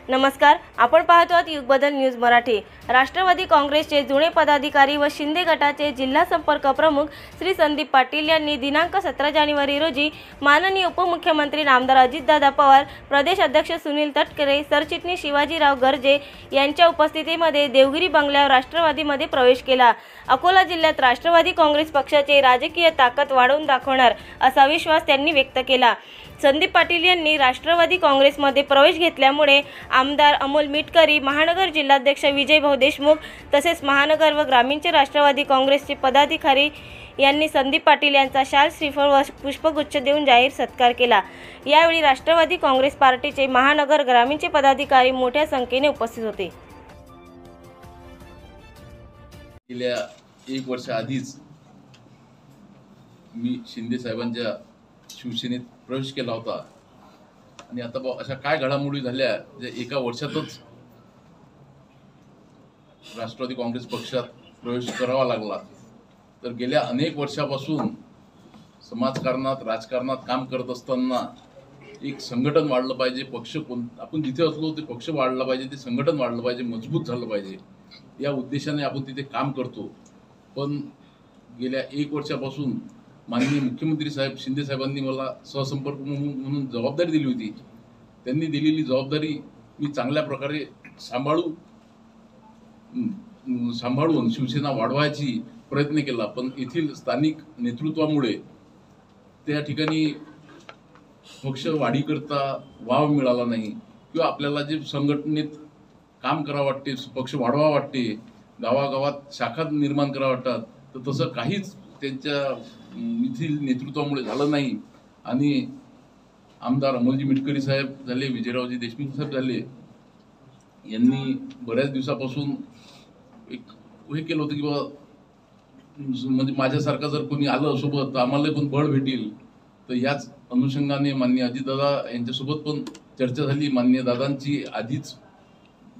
नमस्कार, आपण पाहतो आहात युग बदल न्यूज मराठी। राष्ट्रवादी काँग्रेसचे जुने पदाधिकारी व शिंदे गटाचे जिल्हा संपर्क प्रमुख श्री संदीप पाटील यांनी दिनांक 17 जानेवारी रोजी माननीय उपमुख्यमंत्री आमदार अजितदादा पवार, प्रदेश अध्यक्ष सुनील तटकरे, सरचिटणीस शिवाजीराव गर्जे यांच्या उपस्थितीमध्ये देवगिरी बंगल्यावर राष्ट्रवादीमध्ये प्रवेश केला। अकोला जिल्ह्यात राष्ट्रवादी काँग्रेस पक्षाचे राजकीय ताकद वाढवून दाखवणार असा विश्वास त्यांनी व्यक्त केला। संदीप पाटील यांनी राष्ट्रवादी काँग्रेसमध्ये प्रवेश घेतल्यामुळे आमदार अमोल मिटकरी, महानगर जिल्हाध्यक्ष विजयभाऊ देशमुख तसेच महानगर व ग्रामीणचे राष्ट्रवादी काँग्रेसचे पदाधिकारी यांनी संदीप पाटील यांचा शाल, श्रीफळ व पुष्पगुच्छ देऊन जाहीर सत्कार केला। यावेळी राष्ट्रवादी काँग्रेस पार्टीचे महानगर ग्रामीणचे पदाधिकारी मोठ्या संख्येने उपस्थित होते। गेल्या 1 वर्ष आधीच मी शिंदे साहेबांच्या शिवसेनेत प्रवेश केला होता आणि आता अशा काय घडामोडी झाल्या जे एका वर्षातच राष्ट्रवादी काँग्रेस पक्षात प्रवेश करावा लागला। तर गेल्या अनेक वर्षापासून समाजकारणात, राजकारणात काम करत असताना एक संघटन वाढलं पाहिजे, पक्ष आपण जिथे असलो ते पक्ष वाढला पाहिजे, ते संघटन वाढलं पाहिजे, मजबूत झालं पाहिजे, या उद्देशाने आपण तिथे काम करतो। पण गेल्या 1 वर्षापासून माननीय मुख्यमंत्री साहेब शिंदे साहेबांनी मला सहसंपर्क म्हणून जबाबदारी दिली होती। त्यांनी दिलेली जबाबदारी मी चांगल्या प्रकारे सांभाळून शिवसेना वाढवायची प्रयत्न केला। पण येथील स्थानिक नेतृत्वामुळे त्या ठिकाणी पक्ष वाढीकरता वाव मिळाला नाही किंवा आपल्याला जे संघटनेत काम करावं वाटते, पक्ष वाढवा वाटते, गावागावात शाखा निर्माण करावं वाटतात, तर तसं काहीच त्यांच्या येथील नेतृत्वामुळे झालं नाही। आणि आमदार अमोलजी मिटकरी साहेब झाले, विजयरावजी देशमुख साहेब झाले, यांनी बऱ्याच दिवसापासून एक हे केलं होतं की म्हणजे माझ्यासारखा जर कोणी आलं सोबत तर आम्हाला पण बळ भेटेल। तर याच अनुषंगाने माननीय अजितदादा यांच्यासोबत पण चर्चा झाली। माननीय दादांची आधीच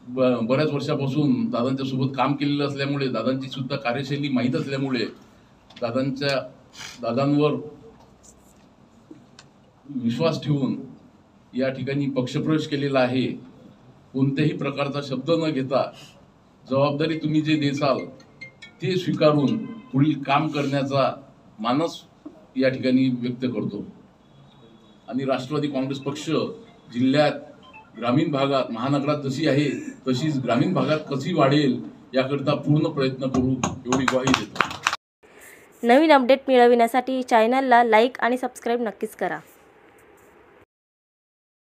बऱ्याच वर्षापासून दादांच्या सोबत काम केलेलं असल्यामुळे, दादांची सुद्धा कार्यशैली माहीत असल्यामुळे दादांवर विश्वास ठेवून या ठिकाणी पक्षप्रवेश केलेला आहे। कोणत्याही प्रकारचा शब्द न घेता जबाबदारी तुम्ही जे देसाल ते स्वीकारून पुढील काम करण्याचा मानस या ठिकाणी व्यक्त करतो। आणि राष्ट्रवादी काँग्रेस पक्ष जिल्ह्यात, ग्रामीण भागात, महानगरात जशी आहे तशीच ग्रामीण भागात कशी वाढेल याकरता पूर्ण प्रयत्न करू, एवढी ग्वाही देतो। नवीन अपडेट मिळविण्यासाठी चॅनलला लाईक आणि सबस्क्राईब नक्कीच करा।